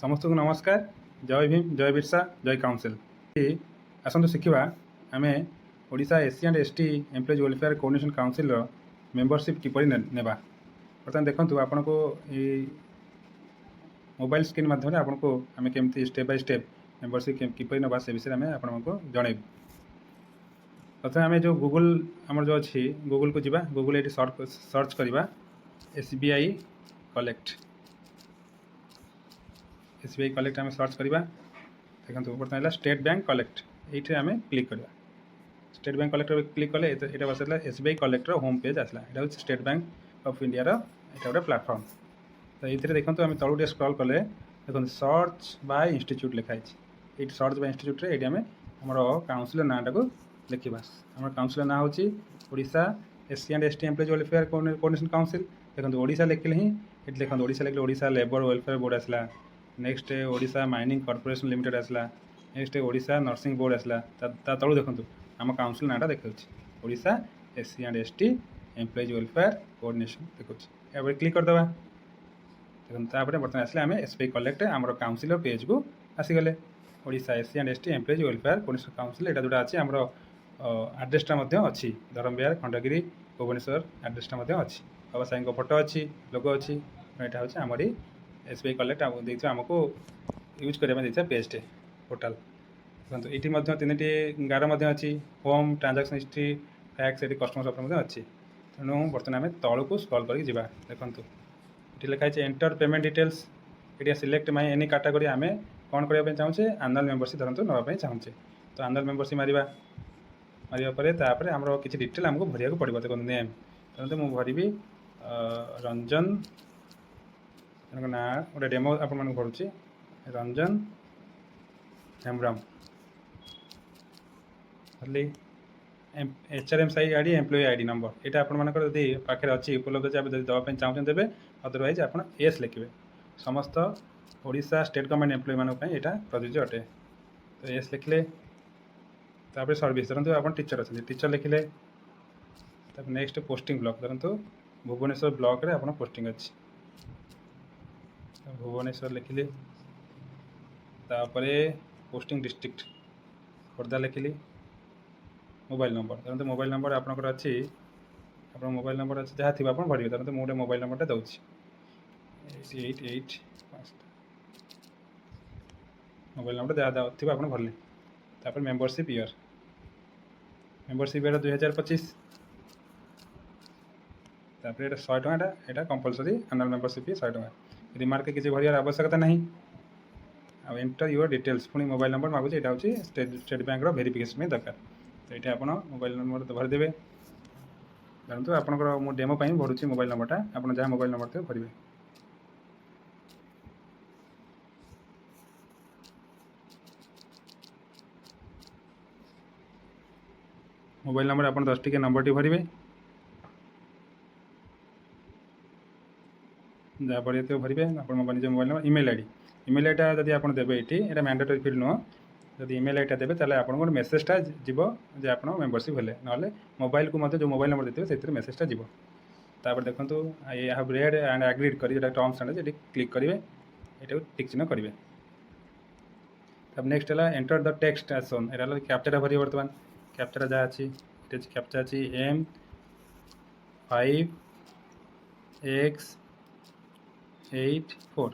समस्त को नमस्कार। जय भीम, जय बिरसा, जय काउंसिल। आसतु शिखा आम Odisha SC and ST employees welfare coordination council membership किपर नेबा। बर्तमान देखो आपन को मोबाइल स्क्रीन माध्यम आपको आम केमती स्टेप बाय स्टेप मेंबरशिप किपर ना से विषय में आपको जनइबू। प्रथम आम जो गूगल आमर जो अच्छी गूगल को जीवा, गूगल ये सर्च करवा एसबीआई कलेक्ट। एसबीआई कलेक्ट आम सर्च करवा। देखो बर्तमान स्टेट बैंक कलेक्ट ये आम क्लिक करवा। स्टेट बैंक कलेक्टर क्लिक कले ये बस एसबीआई कलेक्टर होम पेज आसला। यहाँ हूँ स्टेट बैंक ऑफ इंडिया गोटे प्लाटफर्म। तो ये देखो आम तलू स्क्रॉल कले देखो सर्च बाय इंस्टीट्यूट लिखाई। ये सर्च बाय इंस्टीट्यूट ये आम काउंसिल नाटा को लिखा। आम काउंसिल ना हूँ Odisha SC and ST employees welfare coordination council. देखो ओडिशा लिखिले ही ये देखो ओडिशा लिखिले ओडिशा लेबर वेलफेयर बोर्ड आसला। Next Odisha mining corporation limited आसला। नेक्स्ट ओडिशा नर्सिंग बोर्ड आसला। तलू देखो आम काउंसिल नाटा देखा Odisha SC and ST employees welfare coordination देखा। क्लिक करदे देखो बर्तमान आसले आम एसबीआई कलेक्ट आम काउंसिल पेज को आसीगले। Odisha SC and ST employees welfare coordination council यहाँ जोटा अच्छी आम आड्रेसटा अच्छी धरमबिहार खंडगिरी भुवनेश्वर आड्रेसटा अच्छी। बाबा साई फोटो अच्छी, लोगो अच्छी। यहाँ हूँ आमरी एसबीआई कलेक्ट देखिए आमको यूज करने पेजटे पोर्टाल। देखो ये तीन गार अच्छी होम ट्रांजैक्शन हिस्ट्री फैक्स ये कस्टमर सपोर्ट अच्छी। तेणु बर्तमान आम तलू को स्क्रॉल करके जावा। देखो ये लिखाई एंटर पेमेंट डिटेल्स। ये सिलेक्ट माई एनी कैटेगरी आम कौन करने चाहूँचे आनुअल मेंबरशिप धरतु नापी चाहूँचे। तो आनुअल मेंबरशिप मारिबा मारे आम किसी डिटेल आमको भरिया पड़ो। देखो नेम तो मुझे भरबी रंजन ना गोटे डेमो आपण भरुची रंजन हेम्ब्रम भरली। HRMSI ID employee ID number यहाँ आपर पाखे अच्छी उपलब्ध अच्छे दवाई चाहते देवे। अदरवाइज आप एस लिखे समस्त ओडिशा स्टेट गवर्नमेंट एम्प्लॉय मानी यहाँ प्रযোज्य अटे। तो एस लिखिले तापर सर्विस धरतु आप टीचर अच्छे टीचर लिखिले। नेक्स्ट पोस्टिंग ब्लॉक धरतु भुवनेश्वर ब्लॉक रे आप पोस्टिंग अच्छी भुवनेश्वर लिखिली। तापरे पोस्टिंग डिस्ट्रिक्ट खोर्धा लिखिली। मोबाइल नंबर धरतु मोबाइल नंबर आपंकर अच्छी आप मोबाइल नंबर अच्छी जहाँ थी आप भरवे। धरतु मुझे मोबाइल नंबरटा दूसरी 8885 मोबाइल नंबर जहाँ थी आप भरले। तापर मेंबरशिप ईयर 2025। तापर ये 100 टका यहाँ कंपलसरी आनुअल मेंबरशिप 100 टका। रिमार्क किसी भरियार आवश्यकता नहीं। आ एंटर योर डिटेल्स पुणी मोबाइल नंबर मागुचे। यहाँ हूँ स्टेट बैंक वेरिफिकेशन दरकार। तो ये आप मोबाइल नंबर तो भरदे। जानते आपंकर मुझे डेमो भरुची मोबाइल नंबरटा आप जहाँ मोबाइल नंबर थे भरवे। मोबाइल नंबर आप 10 टी नंबर टी भरवे जहाँ भर भरवे आप निज मोबाइल नंबर इमेल आईडी जब आप देवे ये मैंडेटरी फिल्ड नुह। जब इमेल आईडी देवे ताले आपको गोटे मेसेजटा जीव जे आप मेंबरशिप हेले ना मोबाइल को जो मोबाइल नंबर देते से मेसेजटा जीव। तापर देखो I have read and agreed कर टर्म्स एंड ये क्लिक करेंगे ये टिक चिन्ह करेंगे। तब नेक्स्ट है एंटर द टेक्स्ट एज सोन। यहाँ कैप्चा भर बर्तमान कैप्चा जहाँ अच्छी कैप्चा अच्छी M5X84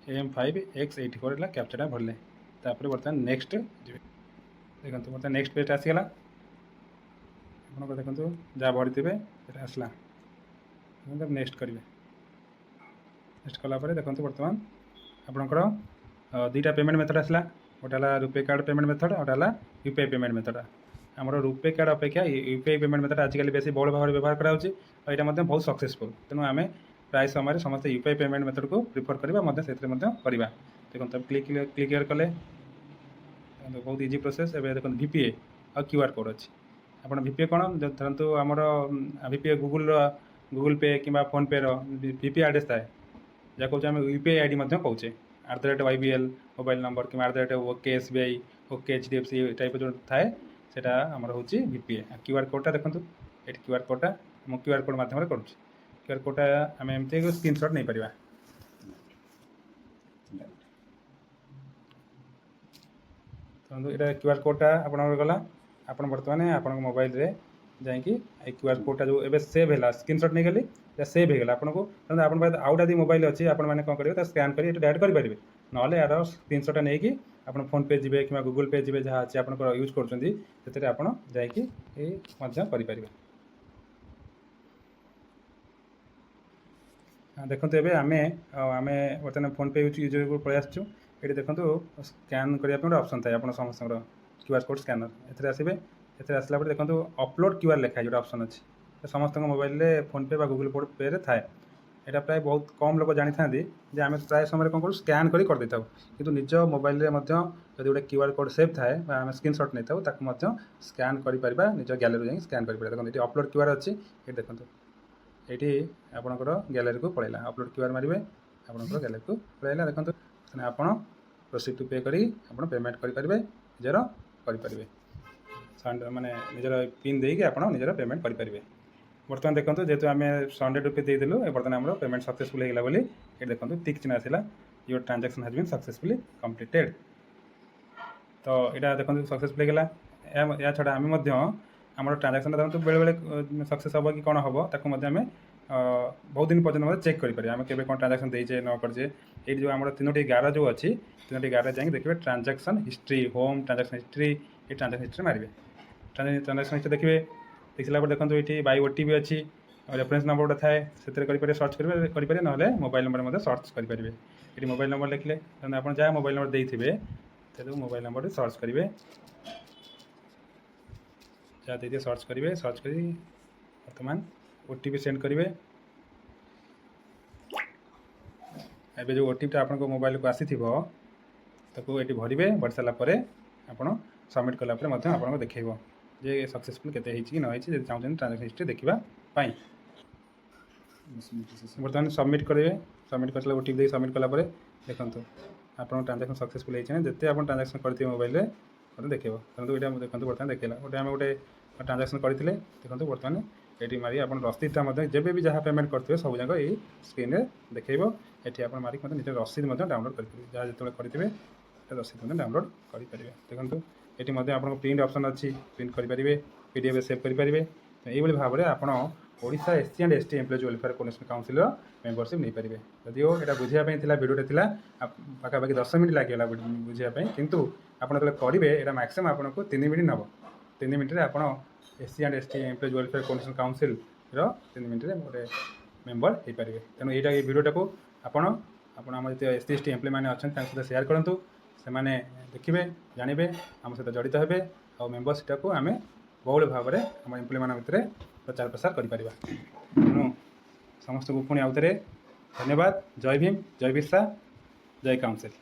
M5X84 है कैप्चा भरले। तापर बर्तमान नेक्स्ट देखो बर्तमान नेक्स्ट पेज आसीगला। आप देखो जहाँ भरी थे आसला नेक्स्ट करेंगे। नेक्स्ट कलापर देखो बर्तमान आपंकर दुईटा पेमेंट मेथड आसला। गोटे है रुपे कार्ड पेमेंट मेथड और है यूपीआई पेमेंट मेथड। आमर रुपे कार्ड अपेक्षा यूपीआई पेमेंट मेथड आजिकल बेस बहुल भाव में व्यवहार कराऊँच और यहाँ बहुत सक्सेसफुल। तेणु आम प्राय समय समस्त यूपीआई पेमेंट मेथड को प्रिफर करवा से करवा। देखो तब क्लिक कले बहुत इजी प्रोसेस। एवं देखो VPA और QR कोड अच्छी। आप VPA कौन धरतु आमर VPA गूगल पे कि फोन पे VPA एड्रेस थाए जहाँ कहे आम यूपीआई आईडी कहे @YBL मोबाइल नंबर कि OK SBI OK HDFC type जो थाए सेटा आमर हूँ VPA। QR कोडटा देखो ये QR कोडटा QR कोड मध्यम QR कोडटा आम एमती स्क्रीनशॉट नहीं पार। এটা QR কোডটা ଆପଣଙ୍କର ଗଲା। ଆପଣ ବର୍ତ୍ତମାନ ଆପଣଙ୍କ ମୋବାଇଲରେ ଯାଇକି ଏ QR କୋଡଟା ଯେଉଁ ଏବେ ସେଭ୍ ହେଲା ସ୍କ୍ରିନଶଟ୍ ନେଇଗଲି, এটা ସେଭ୍ ହେଇଗଲା। ଆପଣଙ୍କୁ ଆପଣ ପାଖରେ ଆଉ ଗୋଟେ ମୋବାଇଲ ଅଛି, ଆପଣମାନେ କ'ଣ କରିବେ, ତା ସ୍କାନ୍ କରି ଏଠି ଡାଇରେକ୍ଟ କରିପାରିବେ। ନହେଲେ ଏହାର ସ୍କ୍ରିନଶଟ୍ଟା ନେଇକି ଆପଣ ଫୋନ୍ପେ ଯିବେ କିମ୍ବା ଗୁଗଲ୍ ପେ ଯିବେ, ଯାହା ଅଛି ଆପଣଙ୍କର ୟୁଜ୍ କରୁଛନ୍ତି, ସେଥିରେ ଆପଣ ଯାଇକି ଏଇ ମଧ୍ୟ କରିପାରିବେ। ଦେଖନ୍ତୁ ଏବେ ଆମେ ବର୍ତ୍ତମାନ ଫୋନ୍ପେ ୟୁଜର୍କୁ ପଳେଇ ଆସିଛୁ। ଏଠି ଦେଖନ୍ତୁ ସ୍କାନ୍ କରିବା ପାଇଁ ଗୋଟେ ଅପସନ୍ ଥାଏ ଆପଣ ସମସ୍ତଙ୍କର, QR କୋଡ୍ ସ୍କାନର। ଏଥିରେ ଆସିବେ, ଏଥିରେ ଆସିଲା ପରେ ଦେଖନ୍ତୁ ଅପଲୋଡ଼ QR ଲେଖା ଗୋଟେ ଅପସନ୍ ଅଛି। ସମସ୍ତଙ୍କ ମୋବାଇଲରେ ଫୋନ୍ପେ ବା ଗୁଗଲ୍ ପେରେ ଥାଏ। এটা ପ୍ରାୟ ବହୁତ କମ୍ ଲୋକ ଜାଣିଥାନ୍ତି ଯେ ଆମେ ପ୍ରାୟ ସମୟରେ କ'ଣ କରୁ, ସ୍କାନ୍ କରି କରିଦେଇଥାଉ। କିନ୍ତୁ ନିଜ ମୋବାଇଲରେ ମଧ୍ୟ ଯଦି ଗୋଟେ QR କୋଡ୍ ସେଭ୍ ଥାଏ ବା ଆମେ ସ୍କ୍ରିନଶଟ୍ ନେଇଥାଉ, ତାକୁ ମଧ୍ୟ ସ୍କାନ୍ କରିପାରିବା, ନିଜ ଗ୍ୟାଲେରୀରୁ ଯାଇକି ସ୍କାନ୍ କରିପାରିବା। ଦେଖନ୍ତୁ ଏଠି ଅପଲୋଡ଼ QR ଅଛି, ଏଠି ଦେଖନ୍ତୁ ଏଇଠି ଆପଣଙ୍କର ଗ୍ୟାଲେରୀକୁ ପଳେଇଲା। ଅପଲୋଡ଼ QR ମାରିବେ, ଆପଣଙ୍କର ଗ୍ୟାଲେରୀକୁ ପଳେଇଲା। ଦେଖନ୍ତୁ ଆପଣ ପ୍ରୋସିଡ୍ ଟୁ ପେ କରି ଆପଣ ପେମେଣ୍ଟ କରିପାରିବେ, ନିଜର କରିପାରିବେ, ମାନେ ନିଜର ପିନ୍ ଦେଇକି ଆପଣ ନିଜର ପେମେଣ୍ଟ କରିପାରିବେ। ବର୍ତ୍ତମାନ ଦେଖନ୍ତୁ ଯେହେତୁ ଆମେ 100 ରୁପି ଦେଇଦେଲୁ, ବର୍ତ୍ତମାନ ଆମର ପେମେଣ୍ଟ ସକ୍ସେସଫୁଲ୍ ହେଇଗଲା ବୋଲି ଏଠି ଦେଖନ୍ତୁ ଟିକ୍ ଚିହ୍ନ ଆସିଲା, your transaction has been successfully completed. ତ ଏଇଟା ଦେଖନ୍ତୁ ସକ୍ସେସଫୁଲ୍ ହେଇଗଲା। ଏହା ଛଡ଼ା ଆମେ ମଧ୍ୟ ଆମର ଟ୍ରାଞ୍ଜାକ୍ସନ୍ଟା ଦେଖନ୍ତୁ ବେଳେବେଳେ ସକ୍ସେସ୍ ହେବ କି କ'ଣ ହେବ, ତାକୁ ମଧ୍ୟ ଆମେ ବହୁତ ଦିନ ପର୍ଯ୍ୟନ୍ତ ମଧ୍ୟ ଚେକ୍ କରିପାରିବା, ଆମେ କେବେ କ'ଣ ଟ୍ରାଞ୍ଜାକ୍ସନ୍ ଦେଇଛେ ନ କରିଛେ। ଏଇଠି ଯେଉଁ ଆମର 3ଟି ଗାର ଯେଉଁ ଅଛି, 3ଟି ଗାରରେ ଯାଇକି ଦେଖିବେ transaction history, home transaction history, এই ଟ୍ରାଞ୍ଜାକ୍ସନ୍ ହିଷ୍ଟ୍ରି ମାରିବେ। ଟ୍ରାଞ୍ଜାକ୍ସନ୍ ହିଷ୍ଟ୍ରି ଦେଖିବେ, ଦେଖିଲା ପରେ ଦେଖନ୍ତୁ ଏଇଠି ବାଇ OTP ଅଛି, ରେଫରେନ୍ସ ନମ୍ବର ଗୋଟେ ଥାଏ, ସେଥିରେ କରିପାରିବେ, ସର୍ଚ୍ଚ କରିପାରିବେ, ନହେଲେ ମୋବାଇଲ୍ ନମ୍ବର ମଧ୍ୟ ସର୍ଚ୍ଚ କରିପାରିବେ। ଏଠି ମୋବାଇଲ୍ ନମ୍ବର ଲେଖିଲେ, ତେଣୁ ଆପଣ ଯାହା ମୋବାଇଲ୍ ନମ୍ବର ଦେଇଥିବେ ତେଣୁ ମୋବାଇଲ୍ ନମ୍ବରଟି ସର୍ଚ୍ଚ କରିବେ, ଯାହା ଦେଇଥିବେ ସର୍ଚ୍ଚ କରିବେ। ସର୍ଚ୍ଚ କରି ବର୍ତ୍ତମାନ OTP ସେଣ୍ଡ କରିବେ। ଏବେ ଯେଉଁ OTPଟା ଆପଣଙ୍କ ମୋବାଇଲକୁ ଆସିଥିବ ତାକୁ ଏଠି ଭରିବେ। ଭରି ସାରିଲା ପରେ ଆପଣ ସବମିଟ୍ କଲା ପରେ ମଧ୍ୟ ଆପଣଙ୍କୁ ଦେଖାଇବ ଯେ ସକ୍ସେସଫୁଲ୍ କେତେ ହେଇଛି କି ନ ହେଇଛି, ଯଦି ଚାହୁଁଛନ୍ତି ଟ୍ରାଞ୍ଜାକ୍ସନ୍ ହିଷ୍ଟ୍ରି ଦେଖିବା ପାଇଁ। ବର୍ତ୍ତମାନ ସବମିଟ୍ କରିବେ। ସବମିଟ୍ କରିସାରିଲା OTP ଦେଇ ସବମିଟ୍ କଲା ପରେ ଦେଖନ୍ତୁ ଆପଣଙ୍କ ଟ୍ରାଞ୍ଜାକ୍ସନ୍ ସକ୍ସେସଫୁଲ୍ ହେଇଛି ନା, ଯେତେ ଆପଣ ଟ୍ରାଞ୍ଜାକ୍ସନ୍ କରିଥିବେ ମୋବାଇଲରେ ମୋତେ ଦେଖାଇବ। ଦେଖନ୍ତୁ ଏଇଟା ଦେଖନ୍ତୁ ବର୍ତ୍ତମାନ ଦେଖାଇଲା, ଆମେ ଗୋଟେ ଟ୍ରାଞ୍ଜାକ୍ସନ୍ କରିଥିଲେ। ଦେଖନ୍ତୁ ବର୍ତ୍ତମାନ ଏଠି ମାରି ଆପଣ ରସିଦଟା ମଧ୍ୟ ଯେବେ ବି ଯାହା ପେମେଣ୍ଟ କରିଥିବେ ସବୁ ଯାକ ଏଇ ସ୍କ୍ରିନ୍ରେ ଦେଖାଇବ। ଏଠି ଆପଣ ମାରିକି ମଧ୍ୟ ନିଜର ରସିଦ ମଧ୍ୟ ଡାଉନଲୋଡ଼ କରିପାରିବେ, ଯାହା ଯେତେବେଳେ କରିଥିବେ ରସିଦ ମଧ୍ୟ ଡାଉନଲୋଡ଼ କରିପାରିବେ। ଦେଖନ୍ତୁ ଏଠି ମଧ୍ୟ ଆପଣଙ୍କ ପ୍ରିଣ୍ଟ ଅପସନ୍ ଅଛି, ପ୍ରିଣ୍ଟ କରିପାରିବେ, PDF ସେଭ୍ କରିପାରିବେ। ଏଇଭଳି ଭାବରେ ଆପଣ Odisha SC and ST employees welfare coordination କାଉନସିଲ୍ର ମେମ୍ବରସିପ୍ ନେଇପାରିବେ। ଯଦିଓ ଏଇଟା ବୁଝିବା ପାଇଁ ଥିଲା, ଭିଡ଼ିଓଟା ଥିଲା ପାଖାପାଖି 10 ମିନିଟ୍ ଲାଗିଗଲା ବୁଝିବା ପାଇଁ, କିନ୍ତୁ ଆପଣ ଯେତେବେଳେ କରିବେ ଏଇଟା ମ୍ୟାକ୍ସିମମ୍ ଆପଣଙ୍କୁ 3 ମିନିଟ୍ ନେବ। 3 ମିନିଟ୍ରେ ଆପଣ SC and ST employees welfare coordination କାଉନସିଲ୍ର 3 ମିନିଟ୍ରେ ଗୋଟେ ମେମ୍ବର ହେଇପାରିବେ। ତେଣୁ ଏଇ ଭିଡ଼ିଓଟାକୁ ଆପଣ ଆମ ଯେତେ SC ST ଏମ୍ପ୍ଲୟିମାନେ ଅଛନ୍ତି ତାଙ୍କ ସହିତ ସେୟାର କରନ୍ତୁ, ସେମାନେ ଦେଖିବେ, ଜାଣିବେ, ଆମ ସହିତ ଜଡ଼ିତ ହେବେ, ଆଉ ମେମ୍ବରସିପ୍ଟାକୁ ଆମେ ବହୁଳ ଭାବରେ ଆମ ଏମ୍ପ୍ଲୟିମାନଙ୍କ ଭିତରେ ପ୍ରଚାର ପ୍ରସାର କରିପାରିବା। ତେଣୁ ସମସ୍ତଙ୍କୁ ପୁଣି ଆଉଥରେ ଧନ୍ୟବାଦ। ଜୟ ଭୀମ, ଜୟ ବିର୍ସା, ଜୟ କାଉନସିଲ୍।